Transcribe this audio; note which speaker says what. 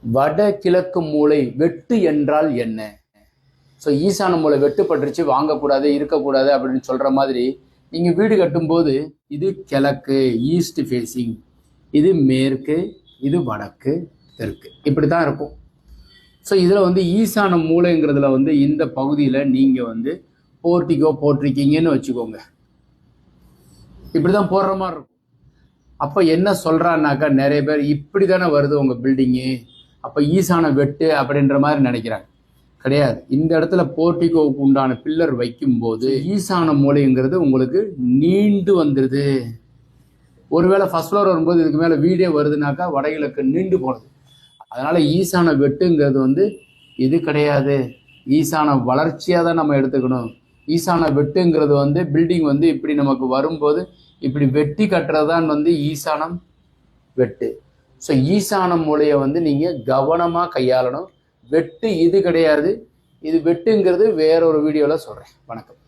Speaker 1: வடகிழக்கு மூலை வெட்டு என்றால் என்ன? ஸோ ஈசான மூலை வெட்டுப்பட்டுருச்சு, வாங்கக்கூடாது, இருக்கக்கூடாது அப்படின்னு சொல்ற மாதிரி நீங்கள் வீடு கட்டும்போது இது கிழக்கு ஈஸ்ட் ஃபேஸிங், இது மேற்கு, இது வடக்கு, தெற்கு, இப்படி தான் இருக்கும். ஸோ இதில் ஈசான மூலைங்கிறதுல இந்த பகுதியில் நீங்கள் போர்ட்டிகோ போட்டிருக்கீங்கன்னு வச்சுக்கோங்க, இப்படி தான் போடுற மாதிரி இருக்கும். அப்போ என்ன சொல்கிறான்னாக்கா, நிறைய பேர் இப்படி தானே வருது உங்கள் பில்டிங்கு, அப்போ ஈசான வெட்டு அப்படின்ற மாதிரி நினைக்கிறாங்க. கிடையாது. இந்த இடத்துல போர்ட்டிகோவுக்கு உண்டான பில்லர் வைக்கும்போது ஈசான மூலைங்கிறது உங்களுக்கு நீண்டு வந்துடுது. ஒருவேளை ஃபர்ஸ்ட் ஃப்ளோர் வரும்போது இதுக்கு மேலே வீடே வருதுனாக்கா வடகிழக்கு நீண்டு போனது. அதனால ஈசான வெட்டுங்கிறது இது கிடையாது. ஈசான வளர்ச்சியாக தான் நம்ம எடுத்துக்கணும். ஈசான வெட்டுங்கிறது பில்டிங் இப்படி நமக்கு வரும்போது இப்படி வெட்டி கட்டுறதுதான் ஈசானம் வெட்டு. ஸோ ஈசான மூலையை நீங்கள் கவனமாக கையாளணும். வெட்டு இது கிடையாது. இது வெட்டுங்கிறது வேற ஒரு வீடியோவில் சொல்கிறேன். வணக்கம்.